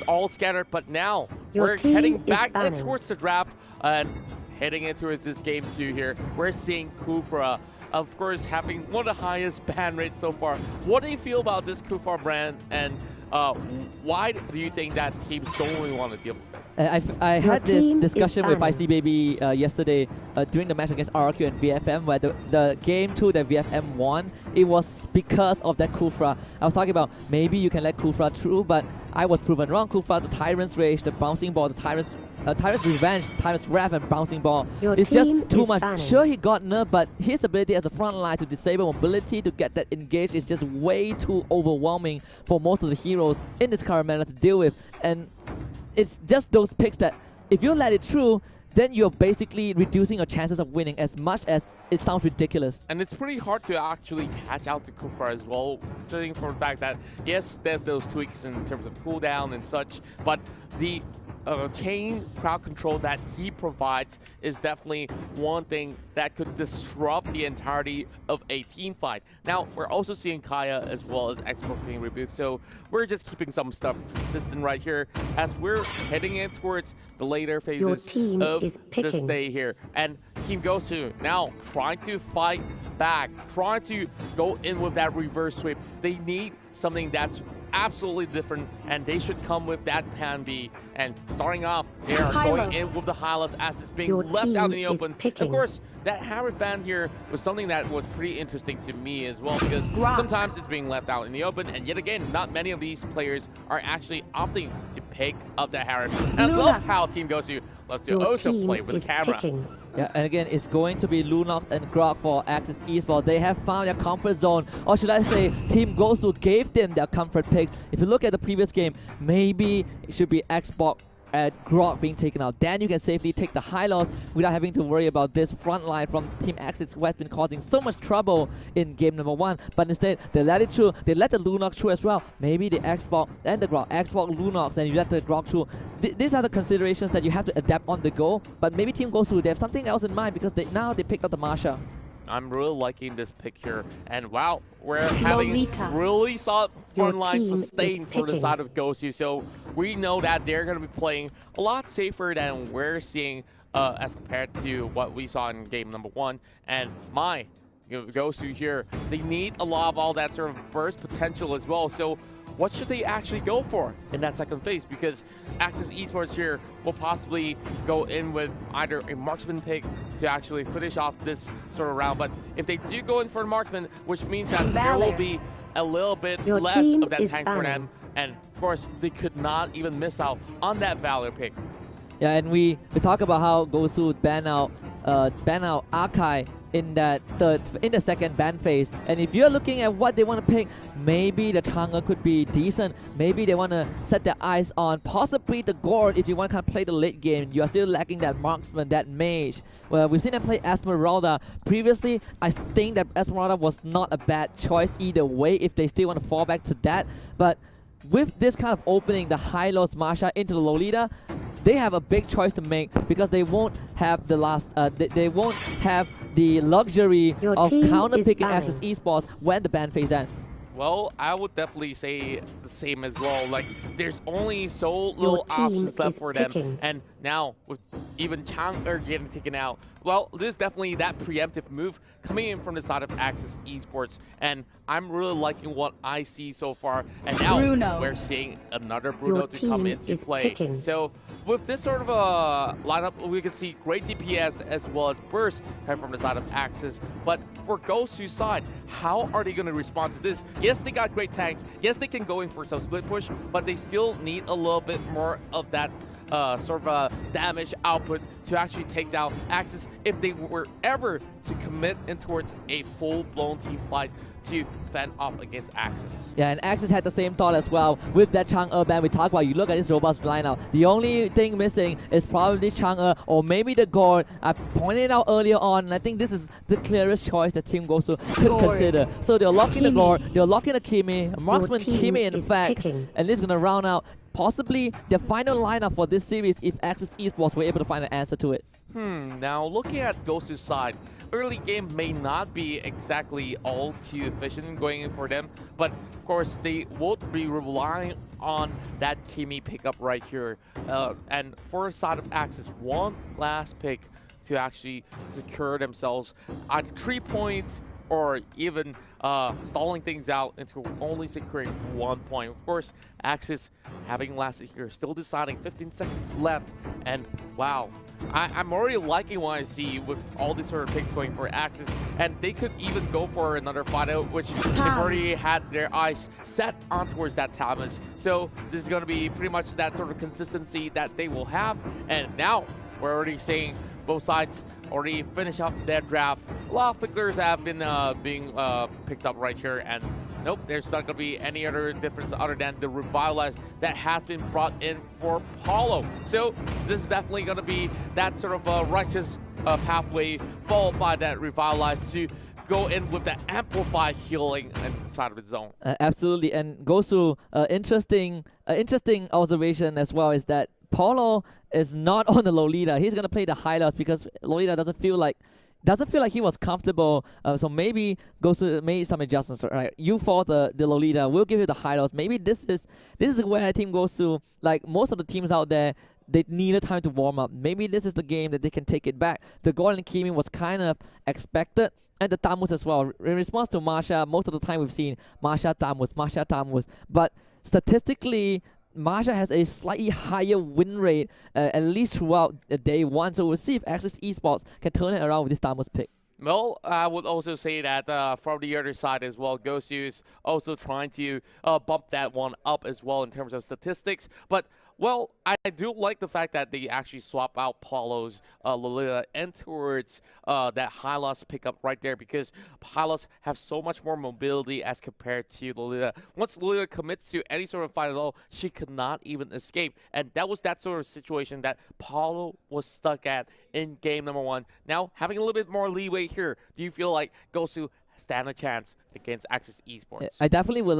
all scattered, but now Your we're team heading is back in banning. towards the draft and heading into this game 2 here. We're seeing Kufra, of course, having one of the highest ban rates so far. What do you feel about this Kufra brand, and why do you think that teams don't really want to deal with it? I had this team is discussion with banning. MLBB yesterday during the match against RRQ and VFM, where the game 2 that VFM won, it was because of that Kufra. I was talking about maybe you can let Kufra through, but I was proven wrong. Kufra, the Tyrant's Rage, the bouncing ball, the Tyrant's Revenge, Tyrant's Wrath, and bouncing ball. It's just too much. Banning. Sure, he got nerfed, but his ability as a front line to disable mobility, to get that engaged, is just way too overwhelming for most of the heroes in this current meta to deal with. And it's just those picks that if you let it through, then you're basically reducing your chances of winning, as much as it sounds ridiculous. And it's pretty hard to actually catch out to Kufra as well, judging from the fact that, yes, there's those tweaks in terms of cooldown and such, but the chain crowd control that he provides is definitely one thing that could disrupt the entirety of a team fight. Now, we're also seeing Kaya as well as Export being rebuffed, so we're just keeping some stuff consistent right here as we're heading in towards the later phases of this day here. And Team Gosu now trying to fight back, trying to go in with that reverse sweep. They need something that's absolutely different, and they should come with that plan B. And starting off, they are going in with the Hylos as it's being left out in the open. Of course, that Harriet ban here was something that was pretty interesting to me as well, because sometimes it's being left out in the open, and yet again, not many of these players are actually opting to pick up that Harriet. And I love how Team Gosu loves to also play with the camera. Yeah, and again, it's going to be Lunox and Grok for Axis Esports. They have found their comfort zone, or should I say, Team Gosu gave them their comfort picks. If you look at the previous game, maybe it should be Xbox at Grok being taken out. Then you can safely take the high loss without having to worry about this front line from Team Axis, who has been causing so much trouble in game number 1. But instead, they let it through. They let the Lunox through as well. Maybe the Xbox and the Grok. Xbox, Lunox, and you let the Grok through. These are the considerations that you have to adapt on the go. But maybe Team Gosu, they have something else in mind, because now they picked up the Marsha. I'm really liking this pick here, and wow, we're having really solid front line sustain for the side of Gosu, so we know that they're going to be playing a lot safer than we're seeing as compared to what we saw in game number 1. And my Gosu here, they need a lot of all that sort of burst potential as well, so what should they actually go for in that second phase? Because Axis Esports here will possibly go in with either a marksman pick to actually finish off this sort of round. But if they do go in for a marksman, which means that there will be a little bit less of that tank for them. And of course, they could not even miss out on that Valor pick. Yeah, and we talk about how Gosu ban out Arkai in the second ban phase. And if you're looking at what they want to pick, maybe the Chang'e could be decent. Maybe they want to set their eyes on possibly the Gord if you want to kind of play the late game. You are still lacking that marksman, that mage. Well, we've seen them play Esmeralda previously. I think that Esmeralda was not a bad choice either way if they still want to fall back to that. But with this kind of opening, the Hylos Marsha into the Lolita, they have a big choice to make, because they won't have the last, they won't have the luxury of counter-picking Axis Esports when the ban phase ends. Well, I would definitely say the same as well. Like, there's only so little options left for them. And now, with even Chang'e getting taken out, well, this is definitely that preemptive move coming in from the side of Axis Esports. And I'm really liking what I see so far. And now we're seeing another Bruno to come into play. So with this sort of a lineup, we can see great DPS as well as burst coming from the side of Axis. But for Gosu's side, how are they going to respond to this? Yes, they got great tanks. Yes, they can go in for some split push, but they still need a little bit more of that sort of a damage output to actually take down Axis if they were ever to commit in towards a full-blown team fight to fend off against Axis. Yeah, and Axis had the same thought as well with that Chang'e ban we talked about. You look at this robust lineup, the only thing missing is probably Chang'e or maybe the Gord. I pointed it out earlier on, and I think this is the clearest choice that Team Gosu could consider. So they're locking the Gord, they're locking the Kimi, marksman Kimi in fact, and this is going to round out possibly the final lineup for this series if Axis Esports were able to find an answer to it. Now looking at Gosu's side, early game may not be exactly all too efficient going in for them, but of course they won't be relying on that Kimi pickup right here. And for the side of Axis, one last pick to actually secure themselves either 3 points or even stalling things out into only securing 1 point. Of course, Axis having lasted here, still deciding, 15 seconds left, and wow, I'm already liking what I see with all these sort of picks going for Axis, and they could even go for another fight out, which they've already had their eyes set on towards that Thomas. So this is going to be pretty much that sort of consistency that they will have, and now we're already seeing both sides already finish up their draft. A lot of flickers have been being picked up right here, and nope, there's not going to be any other difference other than the Revitalize that has been brought in for Paulo. So this is definitely going to be that sort of righteous pathway, followed by that Revitalize to go in with the amplified healing inside of the zone. Absolutely, and Gosu, interesting observation as well is that Paulo is not on the Lolita. He's gonna play the Hylos because Lolita doesn't feel like he was comfortable. So maybe Gosu made some adjustments. Right, you fought the Lolita. We'll give you the Hylos. Maybe this is where Team Gosu, like most of the teams out there, they needed time to warm up. Maybe this is the game that they can take it back. The Golden Kimi was kind of expected, and the Tamus as well. In response to Masha, most of the time we've seen Masha Tamus, but statistically, Masha has a slightly higher win rate, at least throughout day one. So we'll see if Axis Esports can turn it around with this Tamus pick. Well, I would also say that from the other side as well, Gosu is also trying to bump that one up as well in terms of statistics. But, well, I do like the fact that they actually swap out Paulo's Lolita and towards that Hylos pickup right there, because Hylos have so much more mobility as compared to Lolita. Once Lolita commits to any sort of fight at all, she could not even escape. And that was that sort of situation that Paulo was stuck at in game number 1. Now, having a little bit more leeway here, do you feel like Gosu stand a chance against Axis Esports? I definitely would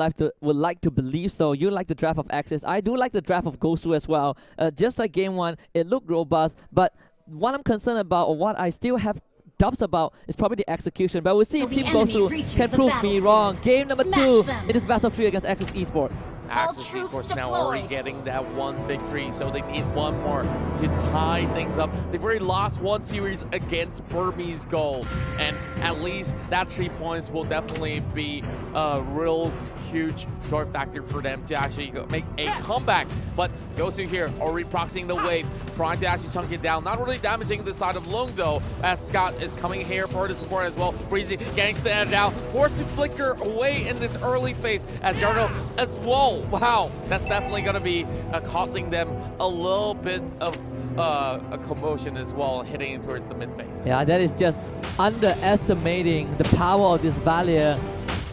like to believe so. You like the draft of Axis. I do like the draft of Gosu as well. Just like game 1, it looked robust, but what I'm concerned about, or what I still have doubts about, is probably the execution. But we'll see if Team Gosu can prove me wrong. Game number 2, it is best of 3 against Axis Esports. Axis Esports now already getting that 1 victory, so they need 1 more to tie things up. They've already lost 1 series against Burmese Gold, and at least that 3 points will definitely be a real huge joy factor for them to actually make a comeback. But Gosu here already proxying the wave, trying to actually chunk it down, not really damaging the side of Lung though, as Scott is coming here for the support as well. Breezy getting standing down, forced to flicker away in this early phase as Jarno as well. Wow, that's definitely going to be causing them a little bit of a commotion as well, hitting towards the mid phase. Yeah, that is just underestimating the power of this Valier.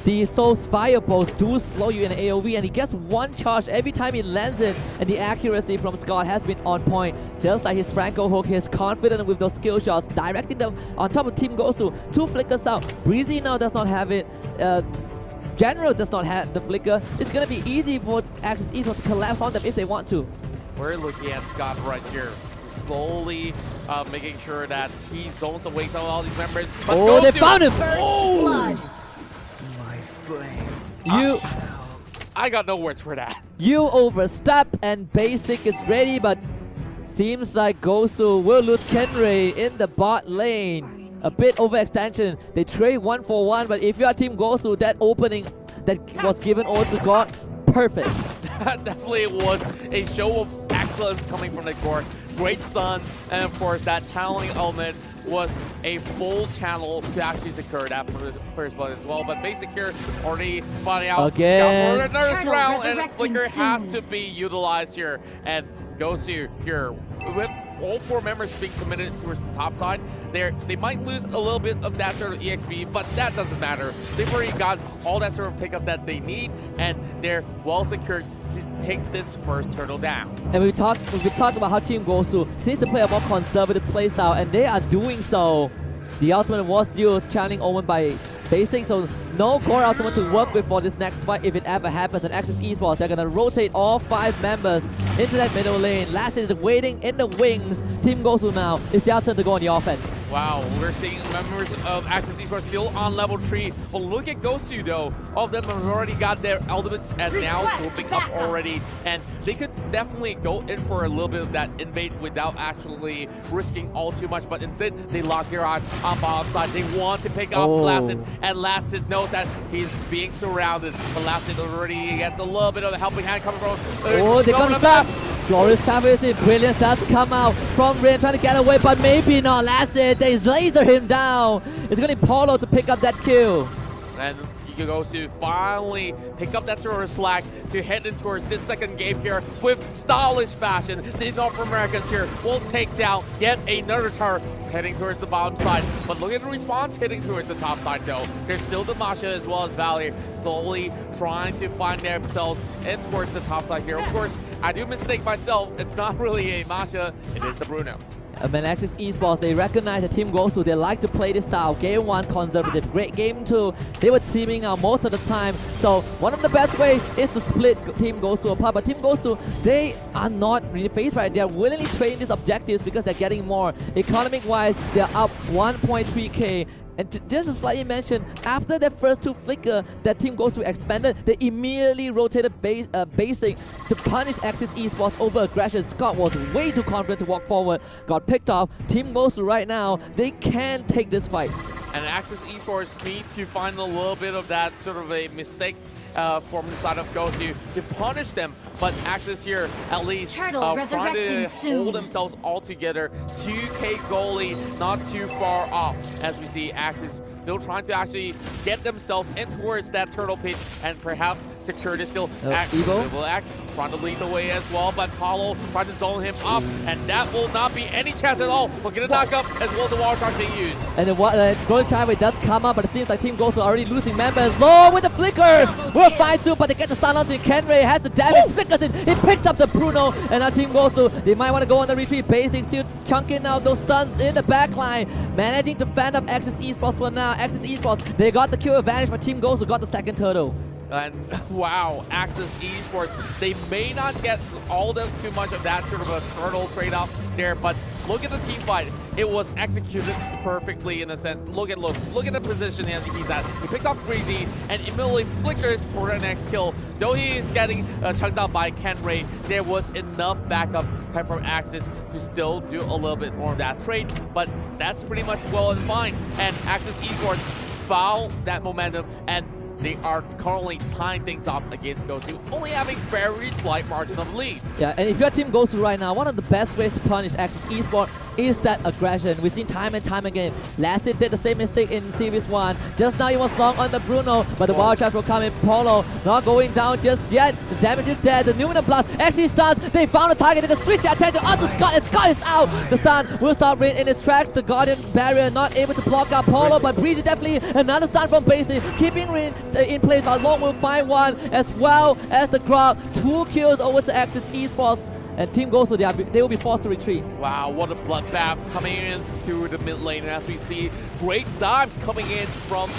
The Soul's fireballs do slow you in AoE, and he gets 1 charge every time he lands it, and the accuracy from Scott has been on point. Just like his Franco hook, he's confident with those skill shots, directing them on top of Team Gosu. 2 flickers out. Breezy now does not have it. General does not have the flicker. It's going to be easy for Axis Esports to collapse on them if they want to. We're looking at Scott right here, slowly making sure that he zones away some of all these members. But oh, they found him! First blood. My flame. I got no words for that. You overstep, and Basic is ready, but seems like Gosu will lose Kenray in the bot lane. A bit overextension. They trade 1 for 1, but if you are Team Gosu, that opening that was given over to God, perfect. That definitely was a show of excellence coming from the court. Great stun, and of course that channeling element was a full channel to actually secure that for the first blood as well. But Basic here already spotting out again. Scott for another round, and Flicker has to be utilized here. And Gosu here with all 4 members being committed towards the top side. They might lose a little bit of that sort of EXP, but that doesn't matter. They've already got all that sort of pickup that they need, and they're well secured to take this first turtle down. And we talked about how Team Gosu seems to play a more conservative playstyle, and they are doing so. The ultimate was used, channeling Owen by Basic, so no core ultimate to work with for this next fight if it ever happens. And Axis Esports, they're gonna rotate all 5 members into that middle lane. Lassin is waiting in the wings. Team Gosu now, it's their turn to go on the offense. Wow, we're seeing members of Axis Esports still on level 3. But look at Gosu though. All of them have already got their ultimates and now grouping up already. And they could definitely go in for a little bit of that invade without actually risking all too much. But instead, they lock their eyes on bottom side. They want to pick up Lacid. And Lacid knows that he's being surrounded. But Lacid already gets a little bit of a helping hand coming from... they got the stuff! Glorious Pathway is brilliant starts to come out from Rain trying to get away, but maybe not. Lacid, they laser him down. It's going to be Paulo to pick up that kill. And Gosu finally pick up that sort of slack to head in towards this second game here with stylish fashion. The North Americans here will take down yet another turret heading towards the bottom side. But look at the response hitting towards the top side though. There's still the Masha as well as Valley slowly trying to find themselves in towards the top side here. Of course, I do mistake myself. It's not really a Masha, it is the Bruno. When Axis Esports, they recognize that Team Gosu, they like to play this style. Game 1, conservative. Great game 2. They were teaming out most of the time. So one of the best ways is to split Team Gosu apart. But Team Gosu, they are not really phased by it. They are willingly trading these objectives because they're getting more. Economic-wise, they're up 1.3k. And just to slightly mention, after that first 2 flicker that Team Gosu expanded, they immediately rotated basing to punish Axis Esports over aggression. Scott was way too confident to walk forward, got picked off. Team Gosu right now, they can take this fight. And Axis Esports need to find a little bit of that sort of a mistake from the side of Gosu to punish them. But Axis here, at least, trying to hold themselves all together. 2k goalie, not too far off. As we see Axis still trying to actually get themselves in towards that turtle pit and perhaps secure this still. Evil X trying to lead the way as well, but Paulo trying to zone him up, and that will not be any chance at all. We'll get a knock up as well as the wall shark they use. And the Golden Pathway does come up, but it seems like Team Gosu are already losing members. Low with the flicker! We're fine too, but they get the stun onto Kenray, has the damage, flickers it, he picks up the Bruno, and now Team Gosu, they might want to go on the retreat. Basic still chunking out those stuns in the backline, managing to fend up Axis Esports for now. Axis Esports, they got the kill advantage, but Team Gosu got the second turtle. And wow, Axis Esports, they may not get all too much of that sort of a turtle trade-off there, but look at the team fight. It was executed perfectly in a sense. Look at the position he's at. He picks off Greasy and immediately flickers for the next kill. Though he is getting chunked out by Kenray, there was enough backup time from Axis to still do a little bit more of that trade, but that's pretty much well and fine. And Axis Esports found that momentum, and they are currently tying things up against Gosu, only having very slight margin of lead. Yeah, and if you're Team Gosu right now, one of the best ways to punish Axis Esports is that aggression. We've seen time and time again. Lacid did the same mistake in Series 1. Just now he was long on the Bruno, but the wild charge will come in. Paulo not going down just yet. The damage is there. The Numinous Blast actually stuns. They found a target. They just switch their attention onto Scott, and Scott is out. The stun will stop Rain in his tracks. The Guardian Barrier not able to block out Paulo, but Breezy definitely another stun from Basin, keeping Rain in place. But Long will find one as well as the crowd. 2 kills over to Axis Esports. And Team Gosu, they will be forced to retreat. Wow, what a bloodbath coming in through the mid lane. And as we see, great dives coming in from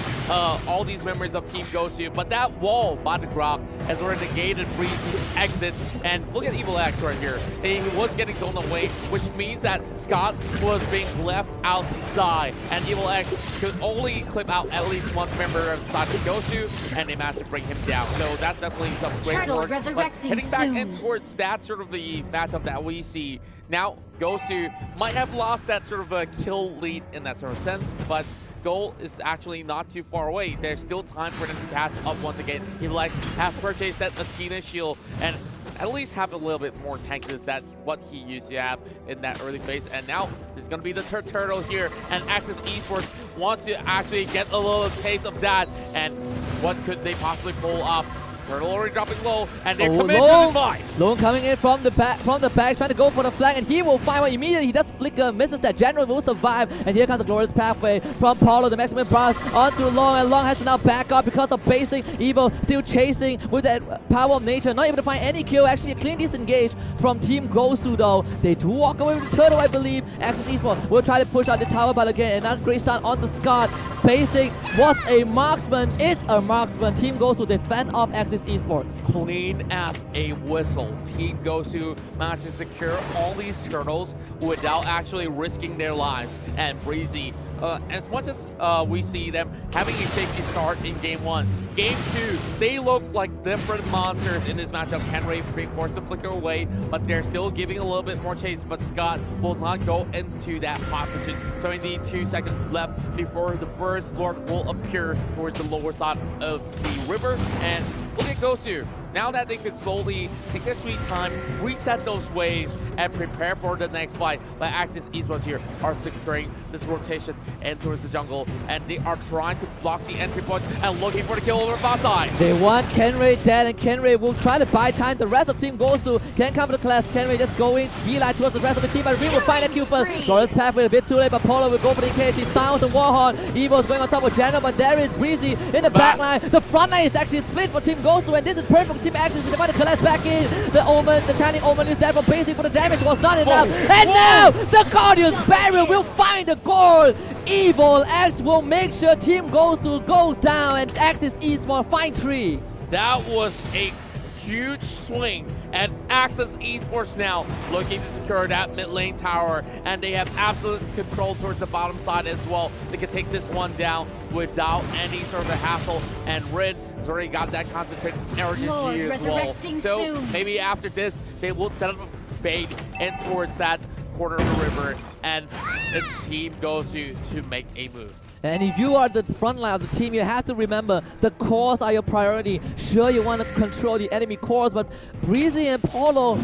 all these members of Team Gosu. But that wall by the Grok has already negated Breezy's exit. And look at Evil X right here. He was getting zoned away, which means that Scott was being left outside. And Evil X could only clip out at least one member inside of Gosu, and they managed to bring him down. So that's definitely some great work. But heading back in towards that sort of the matchup that we see now, Gosu might have lost that sort of a kill lead in that sort of sense, but goal is actually not too far away. There's still time for them to catch up once again. He has purchased that Athena shield and at least have a little bit more tankiness than what he used to have in that early phase. And now this is going to be the turtle here, and Axis Esports wants to actually get a little taste of that. And what could they possibly pull off? Turtle already dropping low, and they're committed to this fight. Lone coming in from the back, trying to go for the flank, and he will find one immediately. He does flicker, misses that. General will survive, and here comes the glorious pathway from Paulo, the maximum blast onto Long, and Long has to now back up because of basing. Evo still chasing with that power of nature, not able to find any kill. Actually, a clean disengage from Team Gosu though. They do walk away with the turtle, I believe. Axis Esports will try to push out the tower, but again, another great stun onto Scott. Basic was a marksman, is a marksman. Team Gosu defend off Axis Esports. Clean as a whistle. Team Gosu managed to secure all these turtles without actually risking their lives. And Breezy, as much as we see them having a shaky start in Game 1, Game 2, they look like different monsters in this matchup. Kenray being forced to flicker away, but they're still giving a little bit more chase. But Scott will not go into that hot position. So indeed, 2 seconds left before the first Lord will appear towards the lower side of the river. And look at Gosu. Now that they could slowly take their sweet time, reset those waves, and prepare for the next fight. But Axis Esports here are securing this rotation and towards the jungle, and they are trying to block the entry points and looking for the kill over bot side. They want Kenray dead, and Kenray will try to buy time. The rest of Team Gosu can come to the class. Kenray just going beeline towards the rest of the team, but we will find a kill first. Glorious pathway a bit too late, but Polo will go for the EKH. He sounds the Warhorn. Evo's going on top of General, but there is Breezy in the back line. The front line is actually split for Team Gosu, and this is perfect for Team Axis. They want to collect back in. The Omen, the channeling Omen is there for Basic, but the damage was not enough. And now the Guardian's barrier will find the goal. Evil X will make sure Team Gosu goes down, and Axis Esports find 3. That was a huge swing, and Axis Esports now looking to secure that mid lane tower, and they have absolute control towards the bottom side as well. They can take this one down without any sort of hassle, and Rin has already got that concentrated energy as well. So maybe after this, they will set up a bait in towards that corner of the river, and it's Team Gosu to make a move. And if you are the front line of the team, you have to remember the cores are your priority. Sure, you want to control the enemy cores, but Breezy and Polo,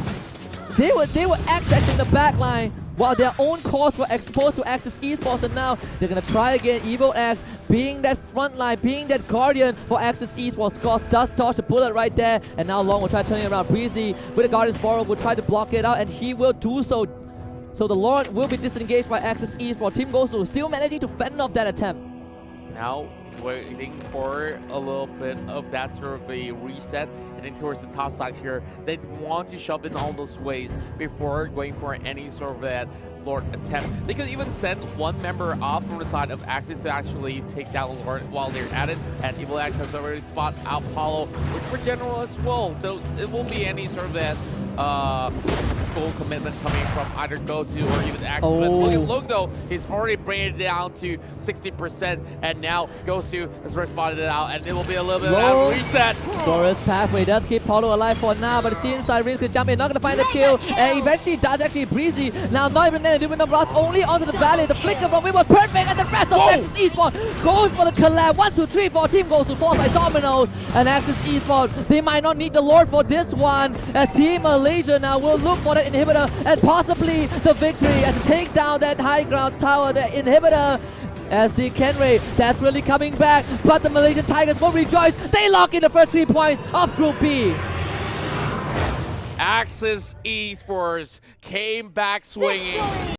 they were accessing the back line while their own cores were exposed to Axis Esports, and now they're gonna try again. Evil X being that front line, being that guardian for Axis Esports. Scott does dodge the bullet right there, and now Long will try turning around. Breezy with the Guardian's Borrow will try to block it out, and he will do so. So the Lord will be disengaged by Axis Esports. Team Gosu still managing to fend off that attempt. Now waiting for a little bit of that sort of a reset, heading towards the top side here. They want to shove in all those ways before going for any sort of that Lord attempt. They could even send one member off from the side of Axis to actually take down Lord while they're at it. And Evil X has already spotted out Paulo for General as well. So it won't be any sort of that full commitment coming from either Gosu or even Axis. But look at Luke though, he's already bringing it down to 60%, and now Gosu has responded it out, and it will be a little bit of a reset. Glorious pathway does keep Paulo alive for now, but it seems like Reese could jump in, not gonna find the kill, and eventually does actually Breezy. Now not even then, Luminum Blast only onto the valley. The flicker from him was perfect, and the rest of Axis Esports goes for the collab. 1, 2, 3, 4 team goes to Foresight Dominoes, and Axis Esports, they might not need the Lord for this one. As Team Malaysia now will look for the inhibitor and possibly the victory as to take down that high ground tower, the inhibitor. As the Kenray, that's really coming back, but the Malaysian Tigers will rejoice. They lock in the first 3 points of Group B. Axis Esports came back swinging.